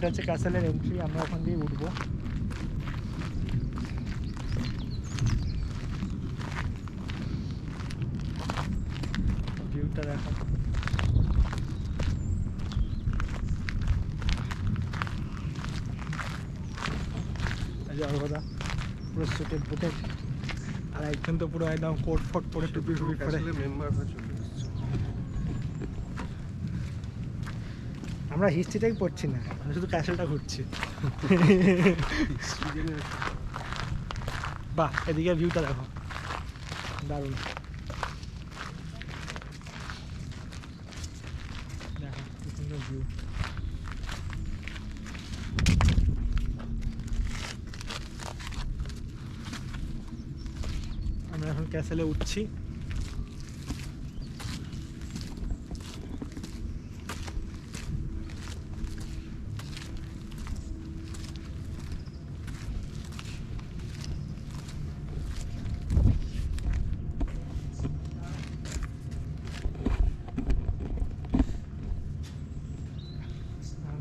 এটা হচ্ছে ক্যাসেলের এন্ট্রি, আমরা ওখান দিয়ে উঠবো। ভিউটা দেখো, জলগদা পুরো সুটে বুটে, আর একজন তো পুরো একদম কোট ফোট পরে টুপি টুপি পরে মেম্বার হয়ে চলে এসেছে। আমরা হিস্ট্রিটাই পড়ছি না, আমরা শুধু ক্যাসেলটা ঘুরছি। বাহ, এদিকে ভিউটা দেখো, দারুণ। দেখো কি সুন্দর ভিউ। আমরা এখন ক্যাসেলে উঠছি।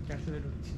ক্যাসেলে ঢুকছি।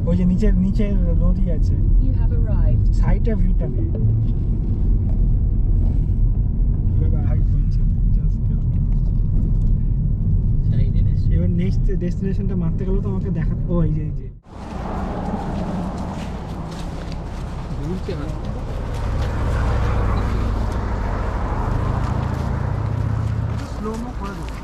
ওই যে নিচের নিচের নদী আছে, সাইডে ভিউটা নেই। এবার নেক্সট ডেস্টিনেশনটা মারতে গেলে তো আমাকে দেখা, ও এই যে স্লো মো করে দেবো।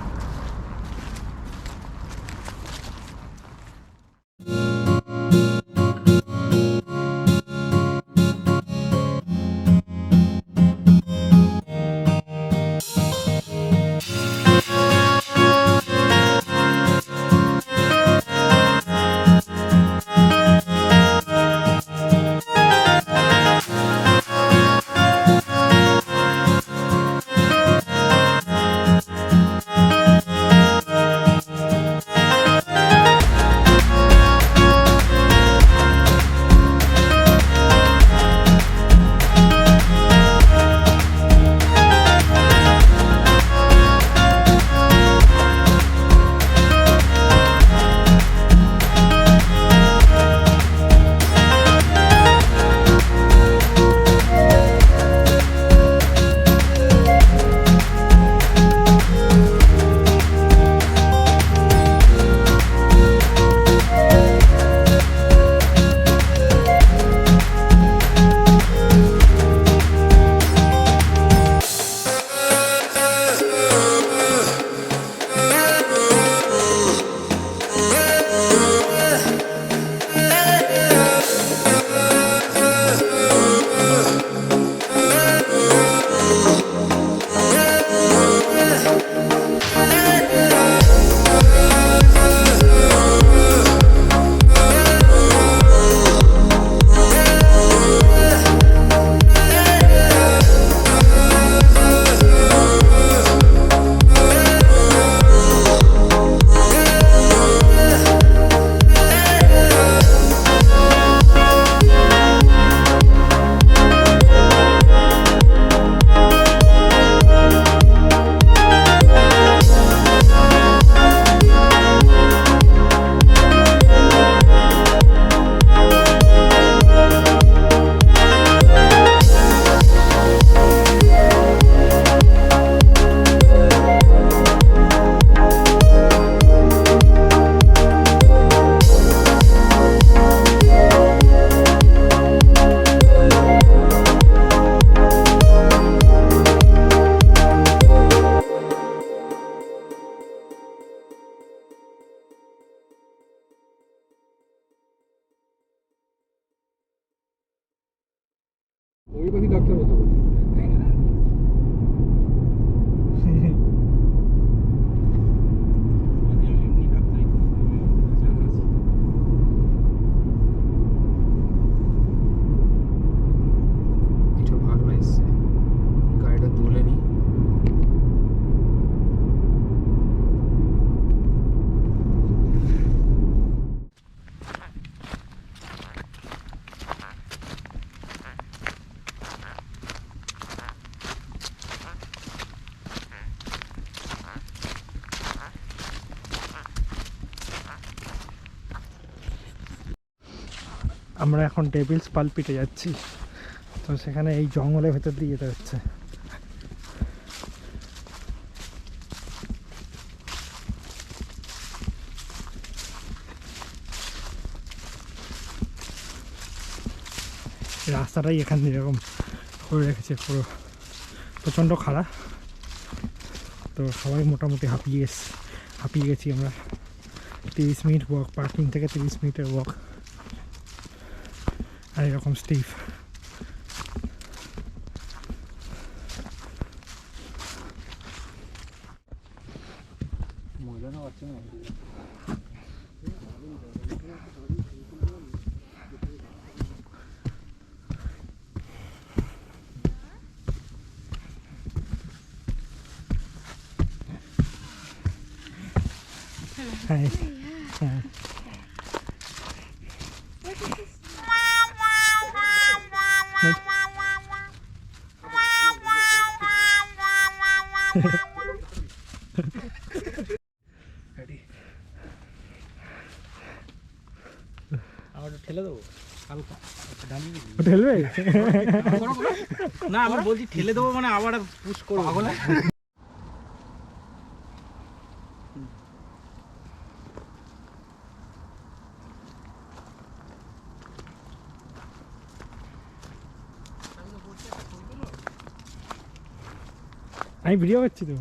আমরা এখন ডেভিলস পালপিটে যাচ্ছি, তো সেখানে এই জঙ্গলের ভেতর দিয়ে যেতে হচ্ছে। রাস্তাটাই এখান দিয়ে এরকম করে রেখেছে, পুরো প্রচণ্ড খারাপ। তো সবাই মোটামুটি হাঁপিয়ে গেছি আমরা। 30 মিনিট ওয়াক, পার্কিং থেকে 30 মিনিটের ওয়াক, আর এরকম স্টিফ। Hi. Yeah. ঠেলে দেবো হালকা, ঠেলবে না আমি বলছি ঠেলে দেবো মানে আবার পুশ করবো। আমি ভিডিও করছি তো।